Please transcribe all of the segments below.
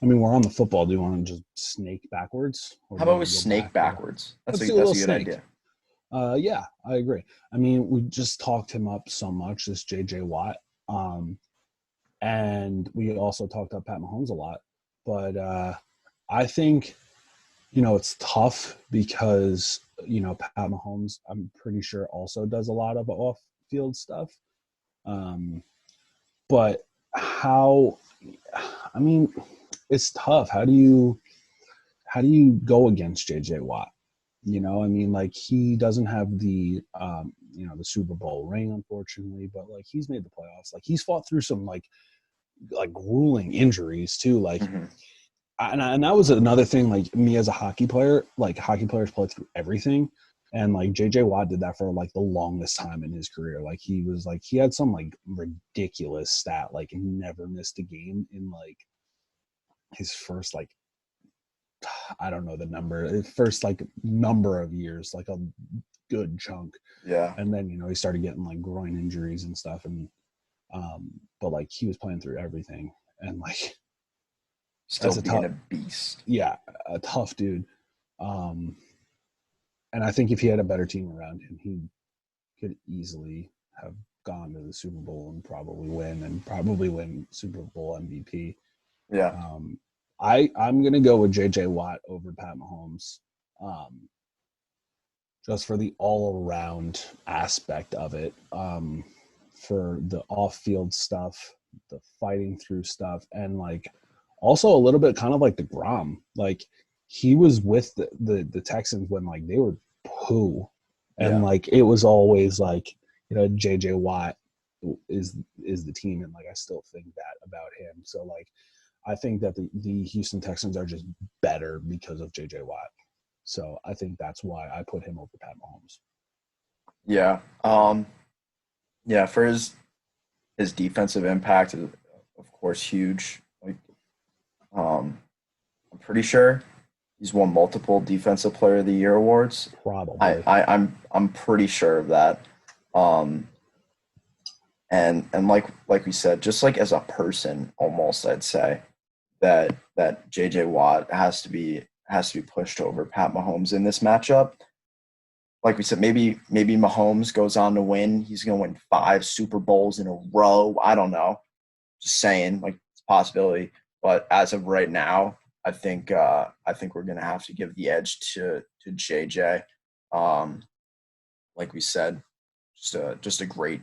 I mean, we're on the football. Do you want to just snake backwards? Or How do you about we want to go snake back? backwards? Let's do a That's little a good snake. idea. Yeah, I agree. I mean, we just talked him up so much, this J.J. Watt. And we also talked up Pat Mahomes a lot. But I think, it's tough because, Pat Mahomes, I'm pretty sure also does a lot of off-field stuff. But I mean, it's tough. How do you go against JJ Watt? I mean, like, he doesn't have the the Super Bowl ring, unfortunately, but like, he's made the playoffs. Like, he's fought through some like grueling injuries too. Like, Hmm. and that was another thing. Like, me as a hockey player, like, hockey players play through everything. And like JJ Watt did that for like the longest time in his career. Like, he had some like ridiculous stat, like never missed a game in like his first, like, I don't know the number, his first like number of years, like a good chunk. Yeah. And then, he started getting like groin injuries and stuff. And but like, he was playing through everything. And like, Still that's a being tough, a beast. yeah, a tough dude. Um, and I think if he had a better team around him, he could easily have gone to the Super Bowl and probably win Super Bowl MVP. Yeah. Um, I'm gonna go with JJ Watt over Pat Mahomes, just for the all around aspect of it. For the off field stuff, the fighting through stuff, and like also a little bit kind of like the Grom. Like, he was with the Texans when like they were poo, and Yeah. like it was always like, JJ Watt is the team, and like I still think that about him. So like, I think that the Houston Texans are just better because of JJ Watt. So I think that's why I put him over Pat Mahomes. Yeah. Yeah, for his defensive impact is of course huge. Like, I'm pretty sure he's won multiple Defensive Player of the Year awards. Probably. I'm pretty sure of that. Um, and like we said, just like as a person, almost I'd say that JJ Watt has to be pushed over Pat Mahomes in this matchup. Like we said, maybe Mahomes goes on to win. He's going to win 5 Super Bowls in a row. I don't know. Just saying, like, it's a possibility. But as of right now, I think we're going to have to give the edge to JJ. Um, like we said, just a great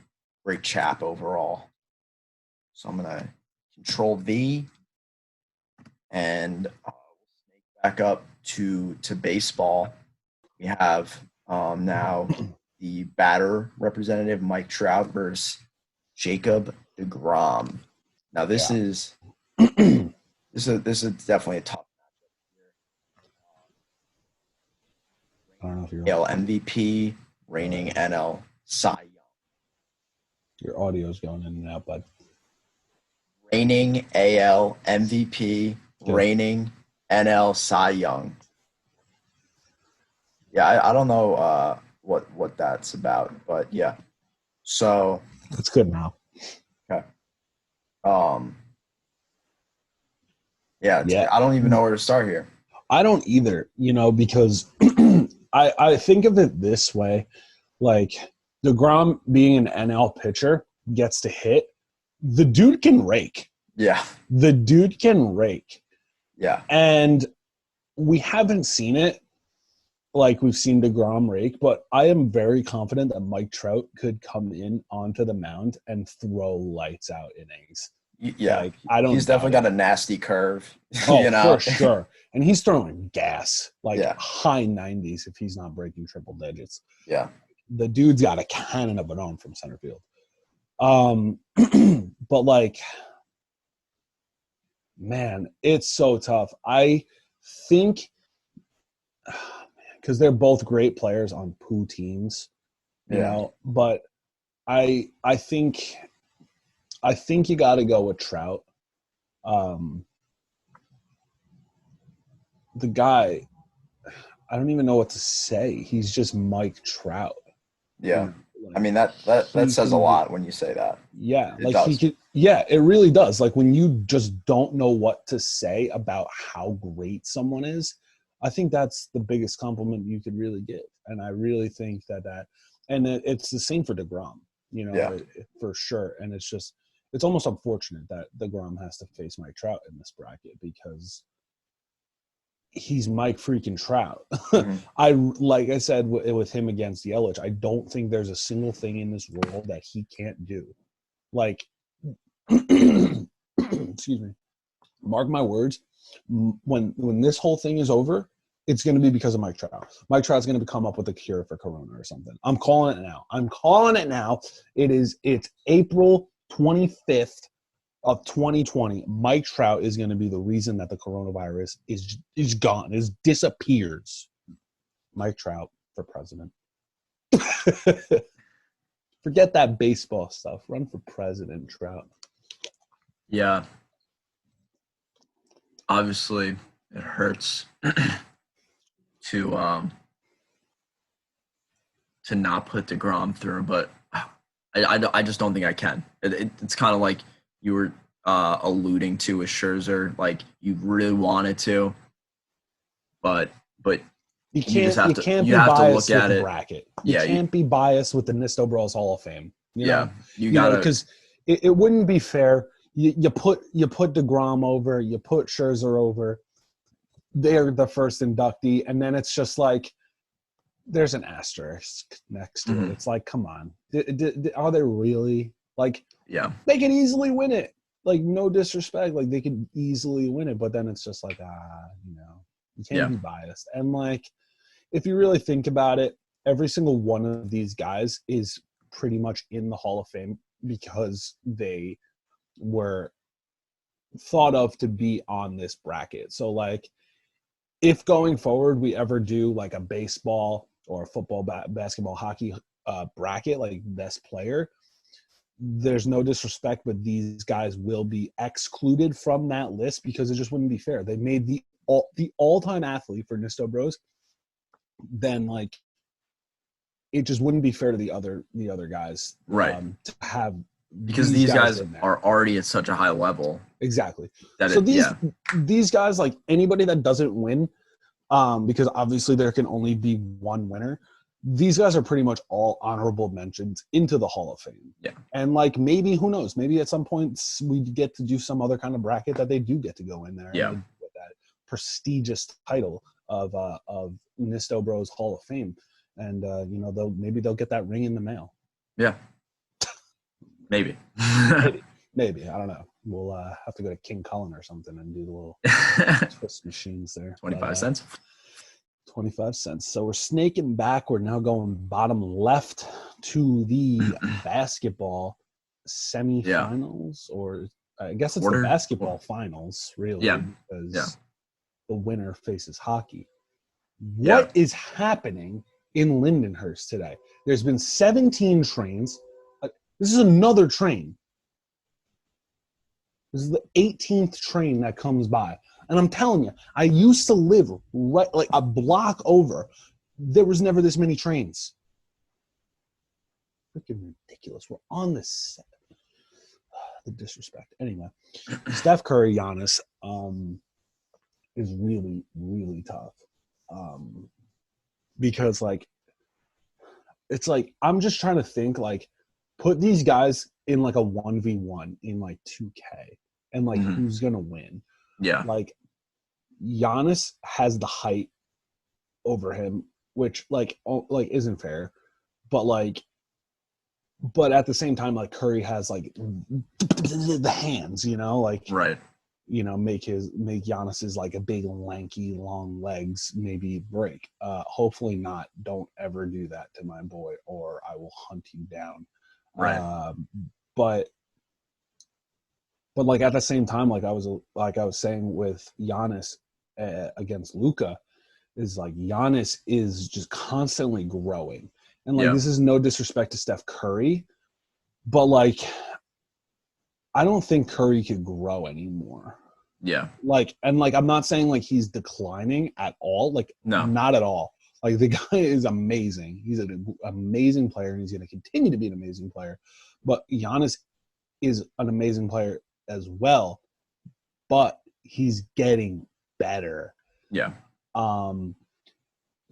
chap overall. So I'm gonna Control V and back up to baseball. We have now the batter representative Mike Trout versus Jacob DeGrom. Now this Yeah. is this is definitely a tough I don't know if AL MVP, reigning NL Cy Young, your audio is going in and out, but reigning AL MVP, good. reigning NL Cy Young. Yeah, I don't know what that's about, but yeah. So That's good now. okay. Um, yeah, Yeah. I don't even know where to start here. I don't either, because I think of it this way, like, DeGrom being an NL pitcher gets to hit. The dude can rake. Yeah, The dude can rake. yeah, And we haven't seen it like we've seen DeGrom rake, but I am very confident that Mike Trout could come in onto the mound and throw lights out innings. yeah. Like, I He's don't definitely doubt got it. a nasty curve, Oh, you for know. sure. And he's throwing gas, like Yeah, high 90s if he's not breaking triple digits. yeah, The dude's got a cannon of an arm from center field. But like, man, it's so tough. I think because they're both great players on poo teams, yeah, but I think you got to go with Trout. Um, the guy, I don't even know what to say. He's just Mike Trout. You yeah. know, I Like mean, that he says a can be, lot when you say that. yeah, It like he does. could, yeah, it really does. Like when you just don't know what to say about how great someone is, I think that's the biggest compliment you could really give. And I really think and it's the same for DeGrom, Yeah. for sure. And it's almost unfortunate that DeGrom has to face Mike Trout in this bracket because he's Mike freaking Trout. Hmm. Like I said with him against Yelich, I don't think there's a single thing in this world that he can't do. Like, excuse me, mark my words. When this whole thing is over, it's going to be because of Mike Trout. Mike Trout's going to come up with a cure for Corona or something. I'm calling it now. It's April 25th of 2020. Mike Trout is going to be the reason that the coronavirus is gone, disappears. Mike Trout for president. Forget that baseball stuff. Run for president, Trout. Yeah. Obviously, it hurts to not put DeGrom through, but I just don't think I can. It's kind of like you were alluding to with Scherzer, like you really wanted to, but You just can't be have to biased look with at the it. bracket. You Yeah, can't be biased with the Nisto Bros Hall of Fame. You know, you gotta because it wouldn't be fair. You put DeGrom over, you put Scherzer over. They're the first inductee, and then it's just like there's an asterisk next to it. It's like, come on, are they really like? yeah. They could easily win it. Like, no disrespect, like they could easily win it, but then it's just like, you can't be biased. And like, if you really think about it, every single one of these guys is pretty much in the Hall of Fame because they were thought of to be on this bracket. So like, if going forward we ever do like a baseball or a football, basketball, hockey bracket, like best player, there's no disrespect, but these guys will be excluded from that list because it just wouldn't be fair. They made the all-time athlete for Nisto Bros. Then like it just wouldn't be fair to the other guys, Right. To have Because these guys are already at such a high level. Exactly. That so these guys, like anybody that doesn't win, because obviously there can only be one winner. These guys are pretty much all honorable mentions into the Hall of Fame. Yeah. And like maybe, who knows, maybe at some point we get to do some other kind of bracket that they do get to go in there. Yeah. And get that prestigious title of Nisto Bros Hall of Fame. And maybe they'll get that ring in the mail. Yeah. Maybe. Maybe. I don't know. We'll have to go to King Cullen or something and do the little twist machines there. 25 cents. 25 cents. So we're snaking back. We're now going bottom left to the basketball semifinals, or I guess it's the basketball finals, really, because the winner faces hockey. What is happening in Lindenhurst today? There's been 17 trains. This is another train. This is the 18th train that comes by. And I'm telling you, I used to live right like a block over. There was never this many trains. Freaking ridiculous. We're on the set. The disrespect. Anyway, Steph Curry, Giannis, is really, really tough. Because like, it's like, I'm just trying to think, like, put these guys in like a 1v1 in like 2K and like who's going to win. Yeah. Like, Giannis has the height over him, which like isn't fair, but at the same time, like Curry has like the hands, like right. Make Giannis's like a big lanky long legs maybe break. Hopefully not. Don't ever do that to my boy, or I will hunt you down. Right. But like at the same time, like I was saying with Giannis against Luka, is like Giannis is just constantly growing, and like this is no disrespect to Steph Curry, but like I don't think Curry could grow anymore. Yeah. Like, and like I'm not saying like he's declining at all, like no, not at all. Like the guy is amazing. He's an amazing player, and he's going to continue to be an amazing player. But Giannis is an amazing player as well, but he's getting better. Yeah.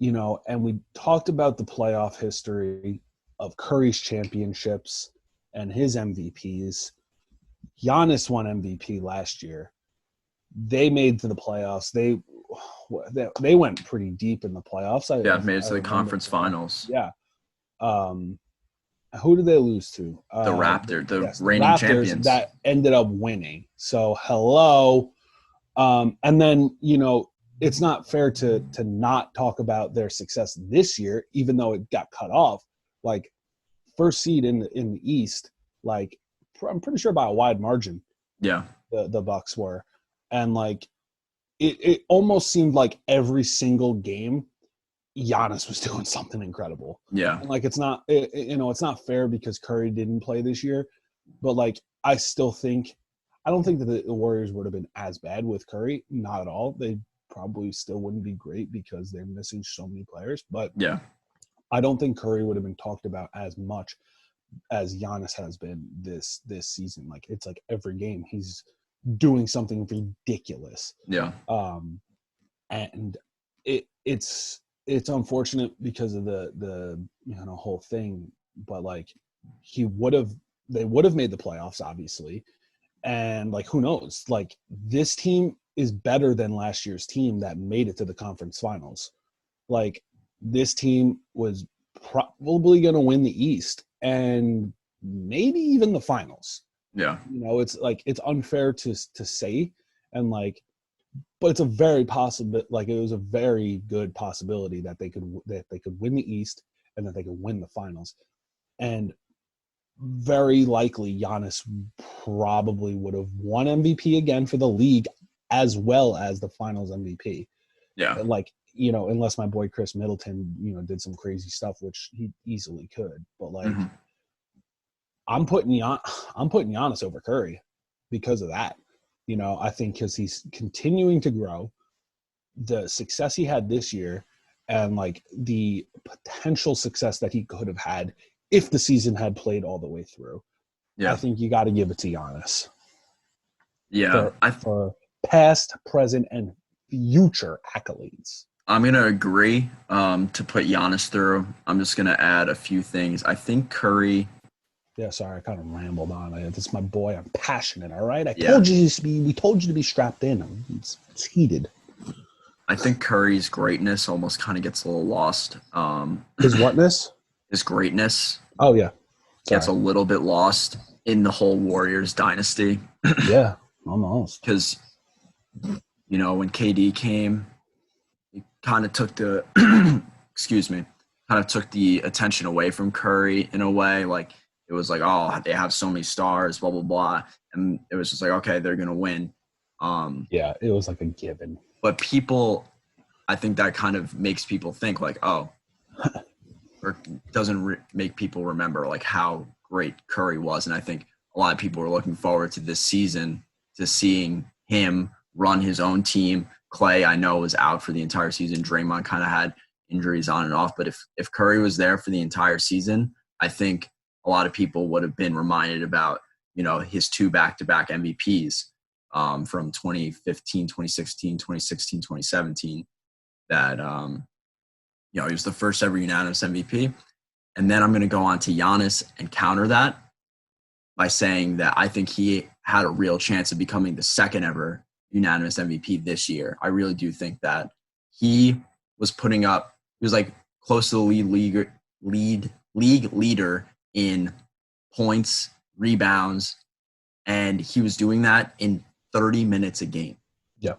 You know, and we talked about the playoff history of Curry's championships and his MVPs. Giannis won MVP last year. They made to the playoffs. They went pretty deep in the playoffs. Made it to the conference finals. Yeah. Who did they lose to? The reigning Raptors champions. That ended up winning. So hello. And then, you know, it's not fair to not talk about their success this year, even though it got cut off. Like, first seed in the East, like, I'm pretty sure by a wide margin. Yeah. The Bucks were. And, like, it almost seemed like every single game Giannis was doing something incredible. Yeah. And, like, it's not it's not fair because Curry didn't play this year, but, like, I don't think that the Warriors would have been as bad with Curry. Not at all. They probably still wouldn't be great because they're missing so many players. But yeah, I don't think Curry would have been talked about as much as Giannis has been this season. Like, it's like every game he's doing something ridiculous. Yeah. And it's unfortunate because of the whole thing, but like they would have made the playoffs, obviously. And like, who knows? Like, this team is better than last year's team that made it to the conference finals. Like, this team was probably going to win the East and maybe even the finals. Yeah. You know, it's like, it's unfair to say, and like, but it's a very possible, like, it was a very good possibility that they could win the East and that they could win the finals. And very likely Giannis probably would have won MVP again for the league as well as the finals MVP. Yeah. Like, you know, unless my boy Chris Middleton, you know, did some crazy stuff, which he easily could. But like, I'm putting Giannis over Curry because of that. You know, I think because he's continuing to grow, the success he had this year, and like the potential success that he could have had if the season had played all the way through. Yeah. I think you got to give it to Giannis. Yeah. For past, present, and future accolades. I'm going to agree to put Giannis through. I'm just going to add a few things. I think Curry. Yeah, sorry, I kind of rambled on it. This is my boy. I'm passionate, all right? We told you to be strapped in. It's heated. I think Curry's greatness almost kind of gets a little lost. His whatness? His greatness. Oh, yeah. Gets a little bit lost in the whole Warriors dynasty. Yeah, almost. Because, you know, when KD came, he kind of took the took the attention away from Curry in a way. Like, it was like, oh, they have so many stars, blah, blah, blah. And it was just like, okay, they're going to win. Yeah, it was like a given. But I think that kind of makes people think like, oh, or doesn't make people remember like how great Curry was. And I think a lot of people are looking forward to this season to seeing him run his own team. Clay, I know, was out for the entire season. Draymond kind of had injuries on and off. But if Curry was there for the entire season, I think a lot of people would have been reminded about, you know, his 2 back-to-back MVPs from 2015, 2016, 2017, that, you know, he was the first ever unanimous MVP. And then I'm going to go on to Giannis and counter that by saying that I think he had a real chance of becoming the second ever unanimous MVP this year. I really do think that he was like close to the league leader in points, rebounds, and he was doing that in 30 minutes a game. Yeah.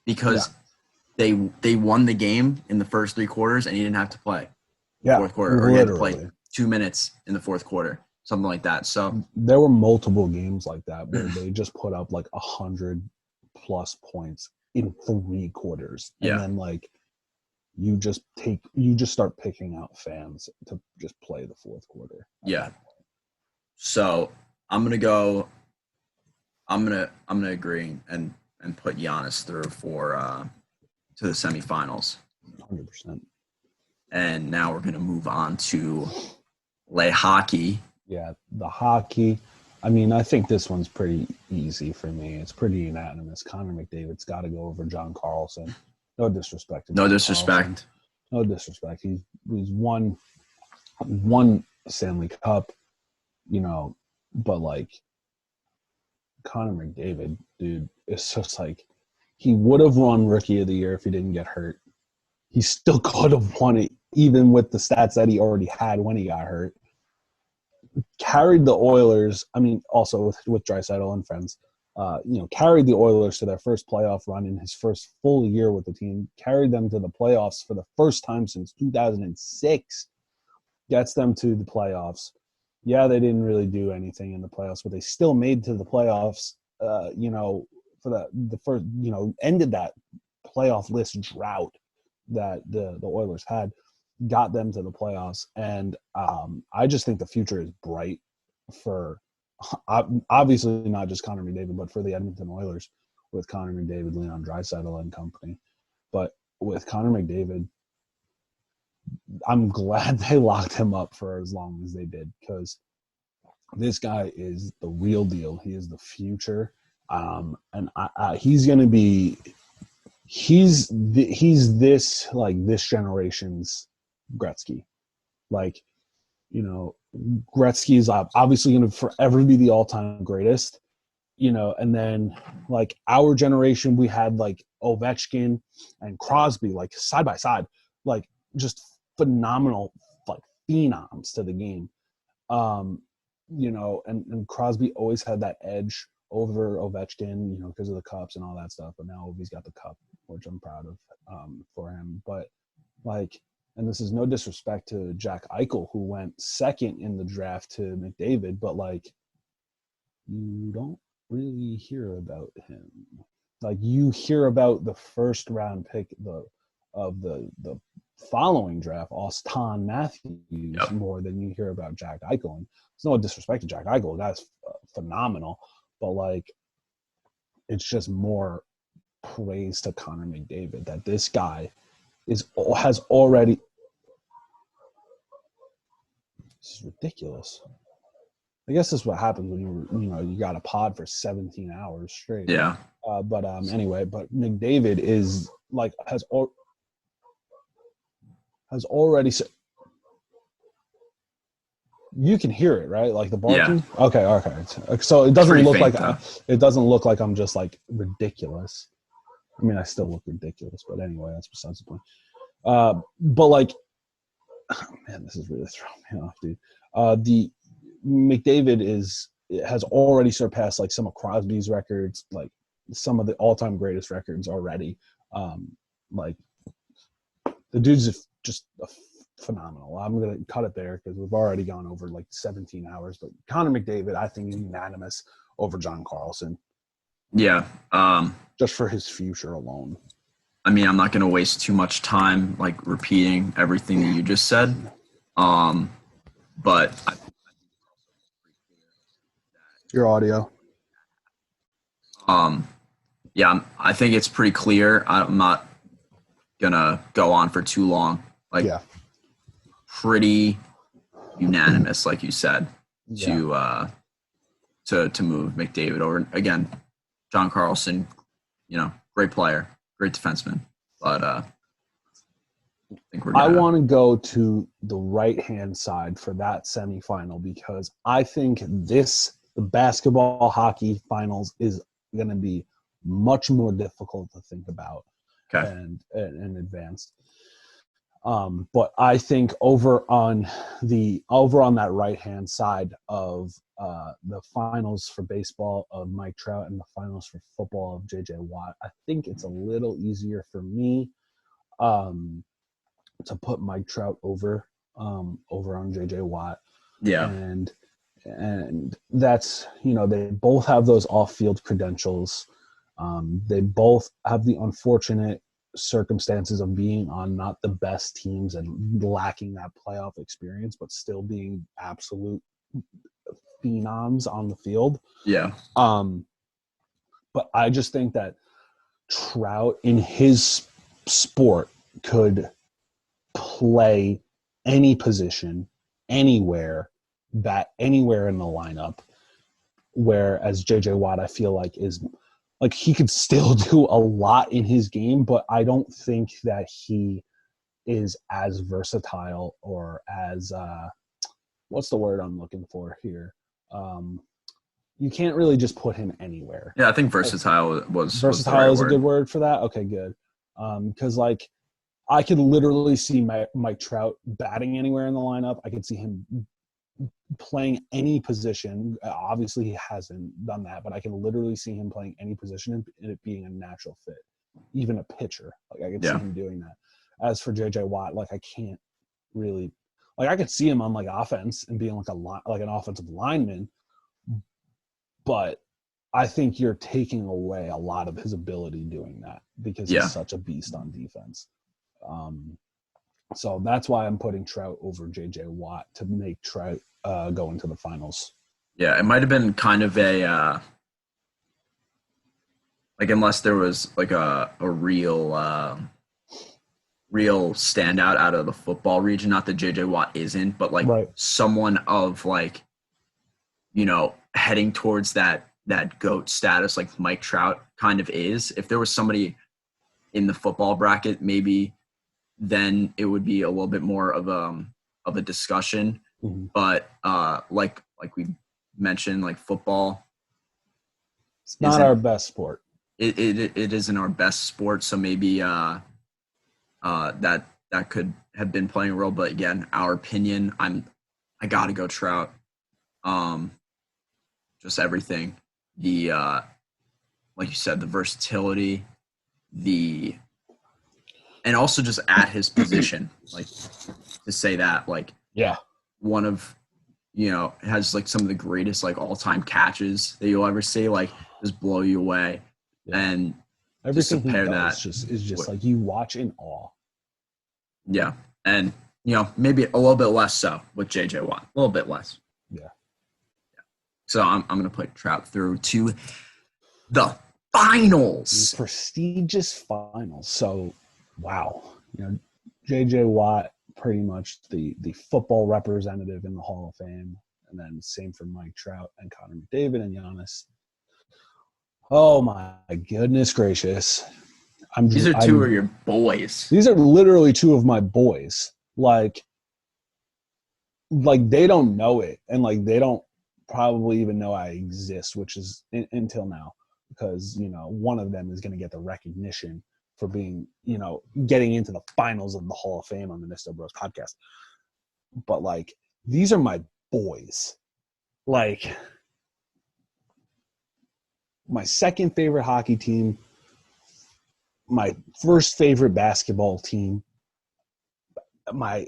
Because they won the game in the first 3 quarters and he didn't have to play. Yeah. Fourth quarter, or he had to play 2 minutes in the fourth quarter, something like that. So there were multiple games like that where they just put up like 100+ points in 3 quarters. And then like you just start picking out fans to just play the fourth quarter. Yeah. So I'm gonna agree and put Giannis through for to the semifinals. 100%. And now we're going to move on to lay hockey. Yeah, the hockey. I mean, I think this one's pretty easy for me. It's pretty unanimous. Connor McDavid's got to go over John Carlson. No disrespect to No John disrespect. Carlson. No disrespect. He's won Stanley Cup, but like Connor McDavid, dude, it's just like he would have won Rookie of the Year if he didn't get hurt. He still could have won it, even with the stats that he already had when he got hurt. Carried the Oilers, I mean, also with Draisaitl and friends, carried the Oilers to their first playoff run in his first full year with the team, carried them to the playoffs for the first time since 2006, gets them to the playoffs. Yeah, they didn't really do anything in the playoffs, but they still made to the playoffs, for the first, ended that playoff list drought that the Oilers had, got them to the playoffs. And I just think the future is bright for obviously not just Connor McDavid, but for the Edmonton Oilers with Connor McDavid, Leon Draisaitl and company. But with Connor McDavid, I'm glad they locked him up for as long as they did, because this guy is the real deal. He is the future. And he's going to be – he's this generation's Gretzky. Gretzky is obviously going to forever be the all-time greatest, and then our generation, we had Ovechkin and Crosby side by side, just phenomenal phenoms to the game. And Crosby always had that edge over Ovechkin, because of the cups and all that stuff. But now Ovi's got the cup, which I'm proud of for him. But and this is no disrespect to Jack Eichel, who went second in the draft to McDavid, but you don't really hear about him. You hear about the first round pick of the following draft, Auston Matthews, more than you hear about Jack Eichel. And it's no disrespect to Jack Eichel, that's phenomenal, but it's just more praise to Connor McDavid that this guy has already. This is ridiculous. I guess this is what happens when you got a pod for 17 hours straight. Yeah. But McDavid is has already. You can hear it, right? The barking. Yeah. Okay. So it doesn't look like I'm just ridiculous. I mean, I still look ridiculous, but anyway, that's besides the point. But man, this is really throwing me off, dude. The McDavid has already surpassed some of Crosby's records, some of the all-time greatest records already. The dude's just phenomenal. I'm gonna cut it there because we've already gone over 17 hours. But Connor McDavid, I think, is unanimous over John Carlson. Yeah. Just for his future alone. I mean, I'm not going to waste too much time repeating everything that you just said. But your audio. Yeah, I think it's pretty clear. I'm not going to go on for too long. Pretty unanimous, like you said, to move McDavid over. Again, John Carlson, great player, great defenseman, but I think I want to go to the right-hand side for that semifinal because I think the basketball hockey finals is going to be much more difficult to think about and advanced. But I think over on that right-hand side of the finals for baseball of Mike Trout and the finals for football of J.J. Watt, I think it's a little easier for me to put Mike Trout over on J.J. Watt. Yeah. And that's, they both have those off-field credentials. They both have the unfortunate circumstances of being on not the best teams and lacking that playoff experience, but still being absolute phenoms on the field. Yeah. But I just think that Trout in his sport could play any position, anywhere in the lineup. Whereas JJ Watt, I feel like is like he could still do a lot in his game, but I don't think that he is as versatile or as what's the word I'm looking for here? You can't really just put him anywhere. Yeah, I think versatile was versatile the right is a word. good word for that. Okay, good. Because like I could literally see Mike Trout batting anywhere in the lineup. I could see him playing any position. Obviously, he hasn't done that, but I can literally see him playing any position and it being a natural fit. Even a pitcher, like I could see him doing that. As for JJ Watt, like I can't really, like I could see him on like offense and being like an offensive lineman, but I think you're taking away a lot of his ability doing that because he's such a beast on defense. So that's why I'm putting Trout over JJ Watt to make Trout go into the finals. Yeah, it might have been kind of a like unless there was like a real standout out of the football region. Not that JJ Watt isn't, but like someone of like, you know, heading towards that GOAT status like Mike Trout kind of is. If there was somebody in the football bracket, maybe then it would be a little bit more of a discussion. Mm-hmm. But like we mentioned, like football, it's not our best sport. It isn't our best sport, so maybe that could have been playing a role. But again, our opinion, I gotta go Trout. Just everything, the like you said, the versatility, and also just at his position, like to say that, like one of, you know, has like some of the greatest like all-time catches that you'll ever see, like just blow you away. And everything he does is just like you watch in awe. Yeah. And, you know, maybe a little bit less so with JJ Watt. A little bit less. Yeah. So I'm going to put Trout through to the finals. The prestigious finals. So, wow. You know, JJ Watt, pretty much the football representative in the Hall of Fame. And then same for Mike Trout and Connor McDavid and Giannis. Oh my goodness gracious. These are two of your boys. These are literally two of my boys. Like they don't know it. And like they don't probably even know I exist, which is until now. Because, you know, one of them is going to get the recognition for being, you know, getting into the finals of the Hall of Fame on the Nisto Bros podcast. But like, these are my boys. Like, my second favorite hockey team, my first favorite basketball team, I'm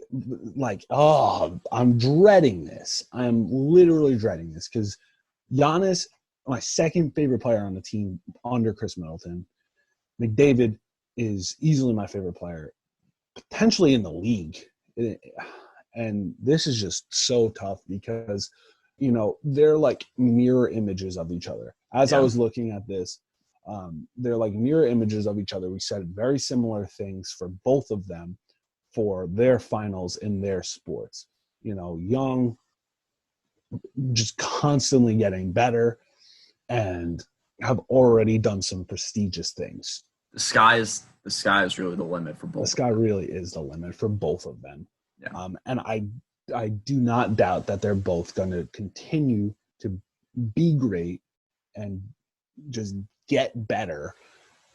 dreading this. I'm literally dreading this because Giannis, my second favorite player on the team under Chris Middleton. McDavid is easily my favorite player, potentially in the league. And this is just so tough because, you know, they're like mirror images of each other. As I was looking at this, they're like mirror images of each other. We said very similar things for both of them for their finals in their sports. You know, young, just constantly getting better, and have already done some prestigious things. The sky is really the limit for both. The sky really is the limit for both of them. Yeah. And I do not doubt that they're both going to continue to be great and just get better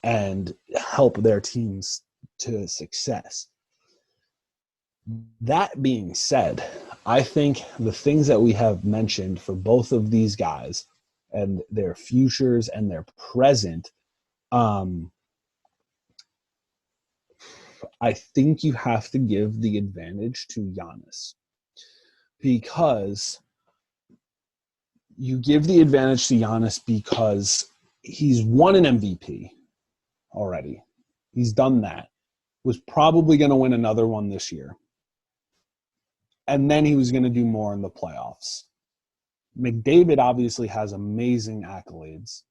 and help their teams to success. That being said, I think the things that we have mentioned for both of these guys and their futures and their present, I think you have to give the advantage to Giannis, because you give the advantage to Giannis because he's won an MVP already. He's done that. Was probably going to win another one this year. And then he was going to do more in the playoffs. McDavid obviously has amazing accolades,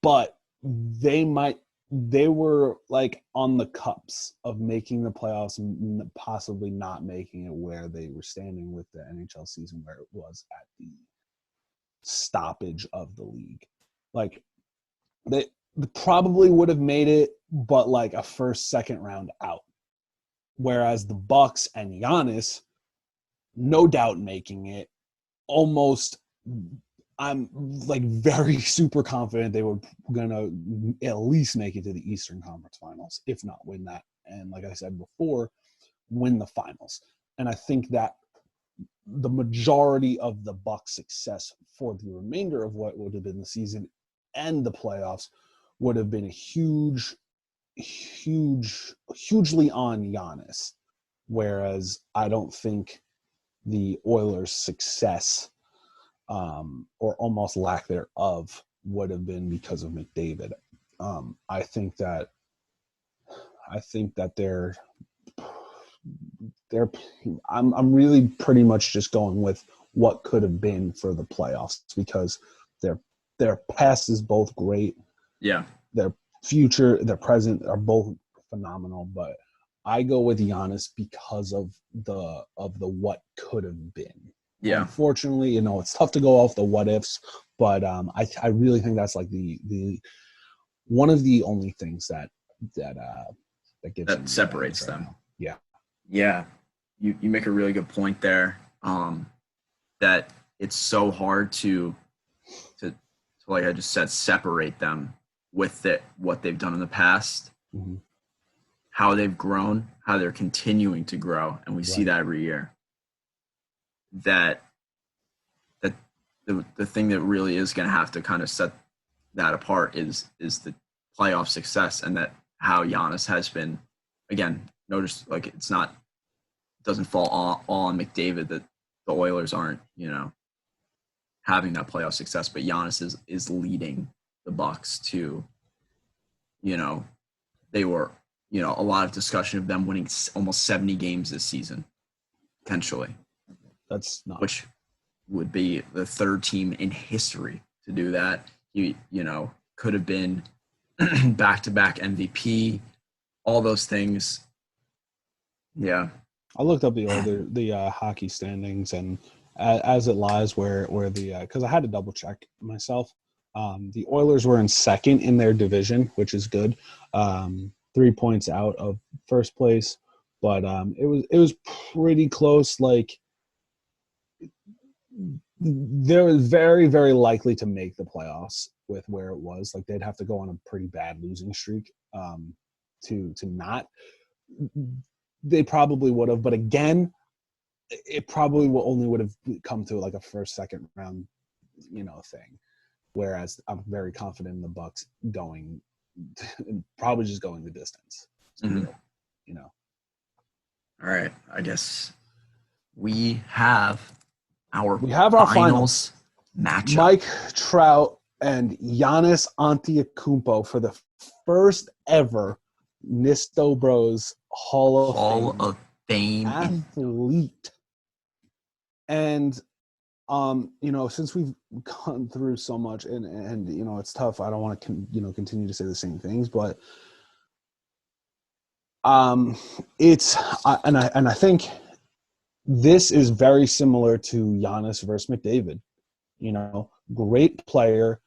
but they might they were like on the cups of making the playoffs and possibly not making it where they were standing with the NHL season where it was at the stoppage of the league. Like they probably would have made it, but like a first, second round out. Whereas the Bucks and Giannis, no doubt making it. Almost, I'm like very super confident they were gonna at least make it to the Eastern Conference Finals, if not win that. And like I said before, win the finals. And I think that the majority of the Bucks' success for the remainder of what would have been the season and the playoffs would have been a hugely on Giannis. Whereas I don't think the Oilers' success or almost lack thereof would have been because of McDavid. I think that they're I'm really pretty much just going with what could have been for the playoffs because their past is both great. Yeah. Their future, their present are both phenomenal, but I go with Giannis because of the what could have been. Yeah. Unfortunately, it's tough to go off the what ifs, but I really think that's like the one of the only things that gives that separates them. Now. Yeah. Yeah. You make a really good point there. That it's so hard to like I just said, separate them with what they've done in the past, mm-hmm. how they've grown, how they're continuing to grow, and we see that every year. That the thing that really is going to have to kind of set that apart is the playoff success, and that how Giannis has been. Again, notice like it doesn't fall all on McDavid that the Oilers aren't having that playoff success, but Giannis is leading the Bucks to, they were, a lot of discussion of them winning almost 70 games this season, potentially. That's not. Which would be the third team in history to do that. Could have been back-to-back MVP, all those things. Yeah. I looked up the hockey standings, and as it lies where the because I had to double check myself. The Oilers were in second in their division, which is good. 3 points out of first place, but it was pretty close. Like they were very, very likely to make the playoffs with where it was. Like they'd have to go on a pretty bad losing streak to not. They probably would have, but again, it probably would have come to like a first, second round, thing. Whereas I'm very confident in the Bucks probably just going the distance. Mm-hmm. All right, I guess we have our finals matchup. Mike Trout and Giannis Antetokounmpo for the first ever Nisto Bros Hall of Fame athlete. And since we've gone through so much and it's tough, I don't want to continue to say the same things, but I think this is very similar to Giannis versus McDavid. Great player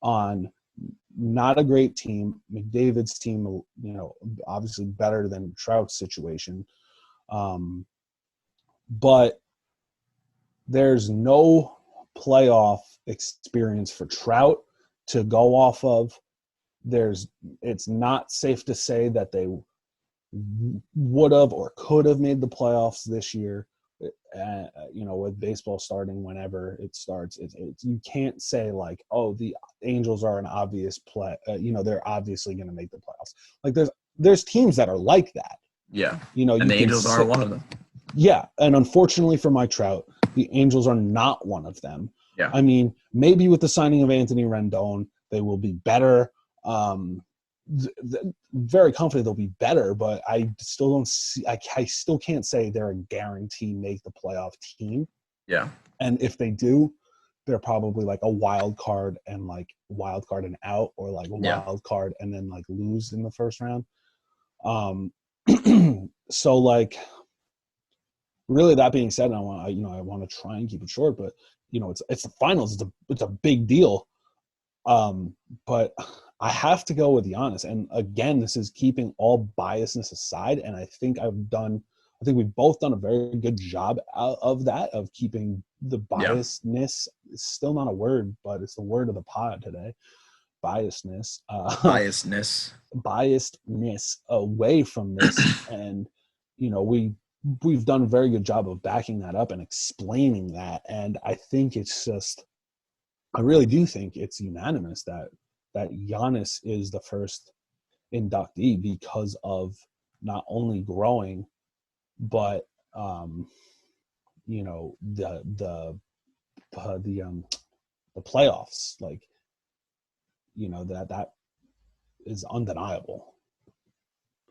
on not a great team. McDavid's team, obviously better than Trout's situation. But there's no playoff experience for Trout to go off of. It's not safe to say that they would have or could have made the playoffs this year. With baseball starting whenever it starts, you can't say like, oh, the Angels are an obvious play. They're obviously going to make the playoffs. Like there's teams that are like that. Yeah. And the Angels are one of them. Yeah, and unfortunately for Mike Trout, the Angels are not one of them. Yeah. I mean, maybe with the signing of Anthony Rendon, they will be better. Very confident they'll be better, but I still don't see. I still can't say they're a guarantee make the playoff team. Yeah. And if they do, they're probably like a wild card and out, or like a Yeah. wild card and then like lose in the first round. So like, really, that being said, I want to try and keep it short, but it's the finals. It's a big deal. But I have to go with Giannis. And again, this is keeping all biasness aside. And I think we've both done a very good job of that, of keeping the biasness. It's still not a word, but it's the word of the pod today. Biasness. Biasedness away from this. And, we've done a very good job of backing that up and explaining that. And I think I really do think it's unanimous that Giannis is the first inductee because of not only growing, but the playoffs, like that is undeniable.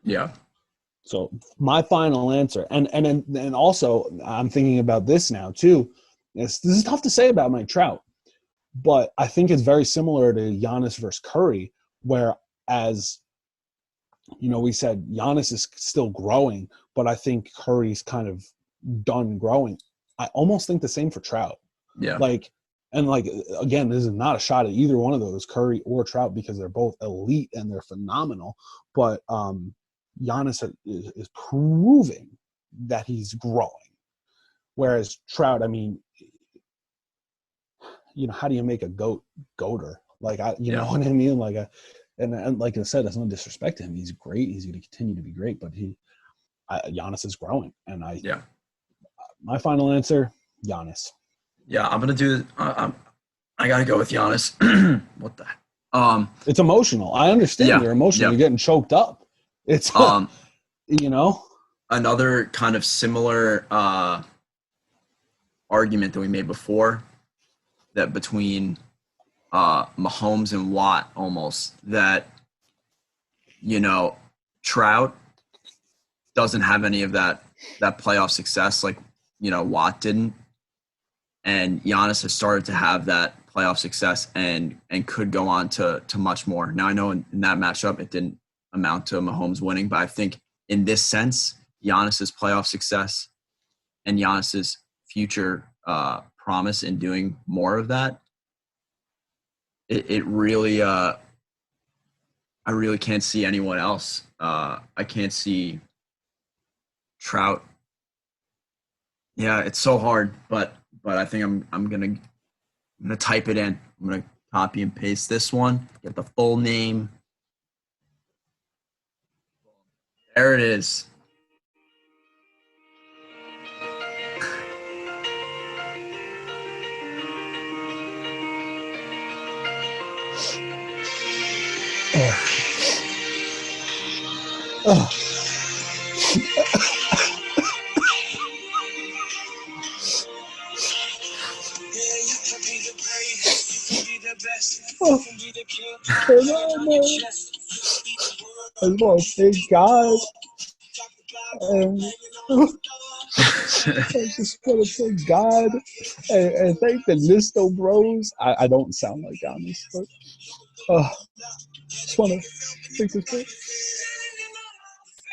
Yeah. So my final answer, and also I'm thinking about this now too. This is tough to say about Mike Trout, but I think it's very similar to Giannis versus Curry, whereas, we said Giannis is still growing, but I think Curry's kind of done growing. I almost think the same for Trout. Yeah. Again, this is not a shot at either one of those, Curry or Trout, because they're both elite and they're phenomenal. But Giannis is proving that he's growing. Whereas Trout, I mean, how do you make a goater? Like, know what I mean? Like, and like I said, that's no disrespect to him. He's great. He's going to continue to be great. But Giannis is growing, and my final answer, Giannis. Yeah, I'm gonna do. I gotta go with Giannis. What the? It's emotional. I understand you're emotional. You're getting choked up. It's another kind of similar argument that we made before, that between Mahomes and Watt, almost, that Trout doesn't have any of that playoff success like Watt didn't, and Giannis has started to have that playoff success and could go on to much more. Now I know in that matchup it didn't amount to Mahomes winning, but I think in this sense, Giannis's playoff success and Giannis's future promise in doing more of that, it really I really can't see anyone else. I can't see Trout. Yeah, it's so hard, but I think I'm gonna type it in. I'm gonna copy and paste this one. Get the full name. There it is. I just want to thank God. I just want to thank God and thank the Nisto Bros. I don't sound like Giannis, but just want to thank this guy.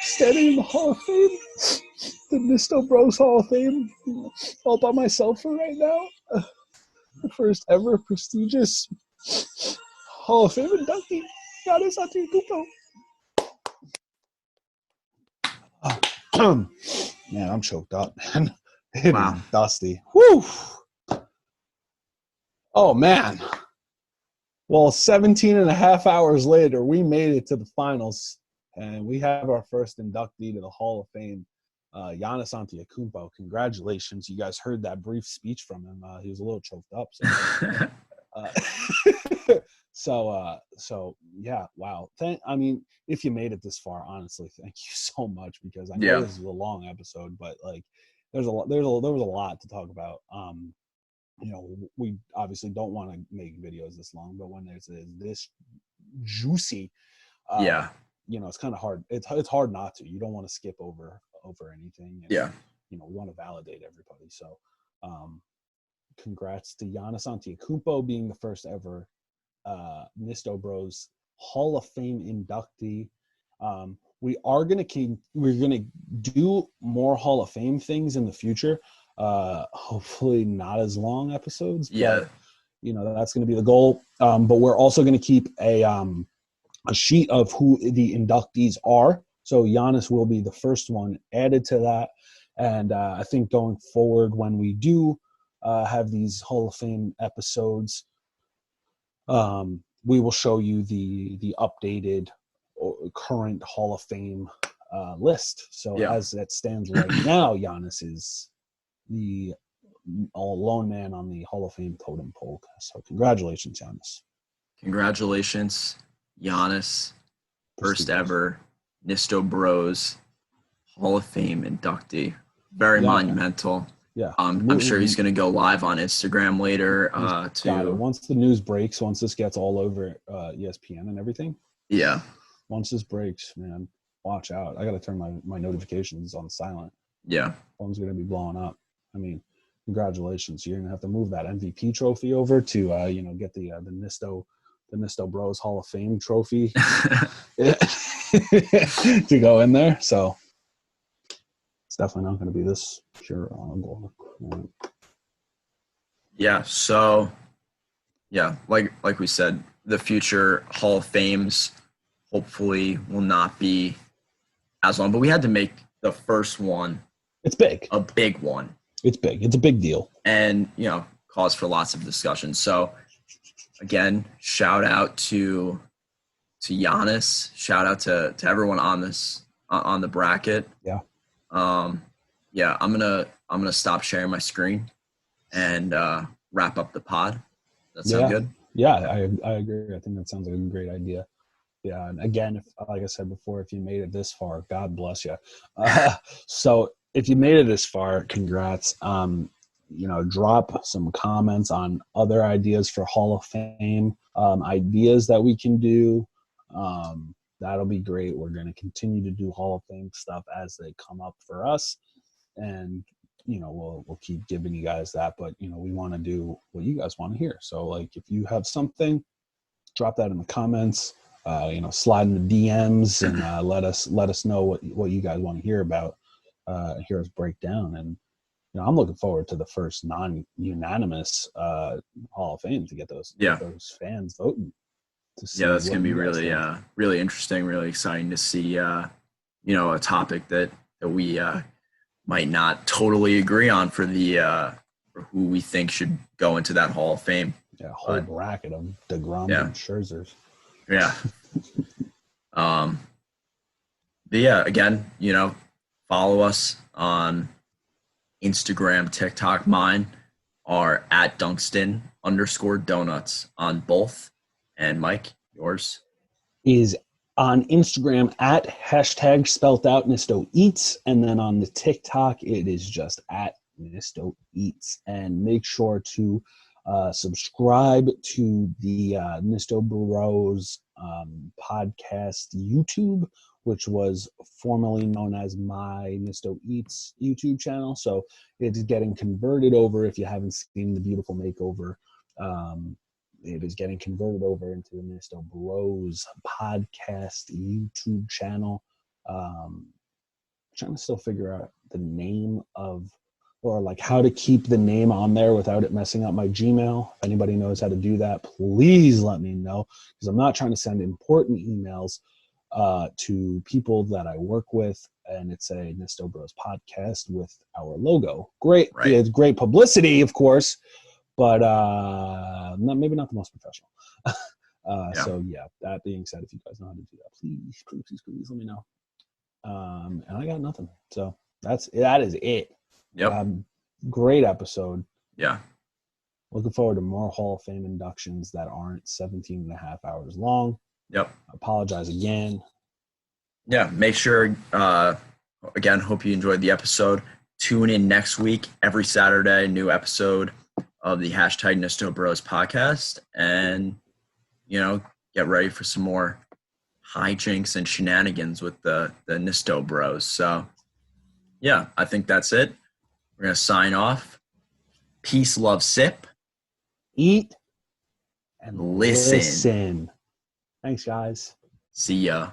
Standing in the Hall of Fame, the Nisto Bros Hall of Fame, all by myself for right now. The first ever prestigious Hall of Fame inductee, Giannis Antetokounmpo. Man, I'm choked up, man. It is dusty. Whew. Oh, man. Well, 17 and a half hours later, we made it to the finals, and we have our first inductee to the Hall of Fame, Giannis Antetokounmpo. Congratulations. You guys heard that brief speech from him. He was a little choked up. So yeah, wow. If you made it this far, honestly, thank you so much, because I know this is a long episode, but like there was a lot to talk about. We obviously don't want to make videos this long, but when there's this juicy, it's kind of hard. It's hard not to. You don't want to skip over anything. And, we want to validate everybody. So, congrats to Giannis Antetokounmpo being the first ever Nisto Bros Hall of Fame inductee. We're gonna do more Hall of Fame things in the future. Hopefully not as long episodes, but that's gonna be the goal. But we're also gonna keep a sheet of who the inductees are. So Giannis will be the first one added to that. And I think going forward, when we do have these Hall of Fame episodes, we will show you the updated current Hall of Fame list. So as it stands right now, Giannis is the lone man on the Hall of Fame totem pole. So congratulations, Giannis. Congratulations, Giannis, first ever Nisto Bros Hall of Fame inductee. Very monumental. Yeah. I'm sure he's going to go live on Instagram later. Once the news breaks, once this gets all over ESPN and everything. Yeah. Once this breaks, man, watch out. I got to turn my notifications on silent. Yeah. Phone's going to be blowing up. I mean, congratulations. You're going to have to move that MVP trophy over to, get the Nisto Bros Hall of Fame trophy to go in there. So it's definitely not going to be this pure goal. Yeah. So, like we said, the future Hall of Fames hopefully will not be as long, but we had to make the first one. It's big. A big one. It's big. It's a big deal. And, cause for lots of discussion. So, again, shout out to Giannis. Shout out to everyone on the bracket. Yeah. I'm gonna stop sharing my screen and wrap up the pod. That sound good? Yeah, I agree. I think that sounds like a great idea. Yeah, and again, like I said before, if you made it this far, God bless you. So if you made it this far, congrats. Drop some comments on other ideas for Hall of Fame, ideas that we can do. That'll be great. We're going to continue to do Hall of Fame stuff as they come up for us. And, we'll keep giving you guys that. But, we want to do what you guys want to hear. So, if you have something, drop that in the comments. Slide in the DMs and let us know what you guys want to hear about. Hear us break down. And, I'm looking forward to the first non-unanimous Hall of Fame to get those fans voting. Yeah, that's going to be really interesting, really exciting to see, a topic that we might not totally agree on for who we think should go into that Hall of Fame. Yeah, whole bracket of DeGrom and Scherzers. Yeah. But yeah, again, follow us on Instagram, TikTok. Mine are at Dunkston_donuts on both. And Mike, yours is on Instagram at # spelt out Nisto Eats. And then on the TikTok, it is just at Nisto Eats. And make sure to subscribe to the Nisto Bros podcast YouTube, which was formerly known as my Nisto Eats YouTube channel. So it is getting converted over. If you haven't seen the beautiful makeover, it is getting converted over into the Nisto Bros podcast YouTube channel. Trying to still figure out the name or how to keep the name on there without it messing up my Gmail. If anybody knows how to do that, please let me know, because I'm not trying to send important emails to people that I work with, and it's a Nisto Bros podcast with our logo. Great. Right. It's great publicity, of course, but maybe not the most professional. So yeah, that being said, if you guys know how to do that, please let me know. And I got nothing. So that is it. Yep. Great episode. Yeah. Looking forward to more Hall of Fame inductions that aren't 17 and a half hours long. Yep. Apologize again. Yeah. Make sure, again, hope you enjoyed the episode. Tune in next week, every Saturday, new episode of the # Nisto Bros podcast. And, get ready for some more hijinks and shenanigans with the Nisto Bros. So, yeah, I think that's it. We're going to sign off. Peace, love, sip. Eat and Listen. listen. Thanks, guys. See ya.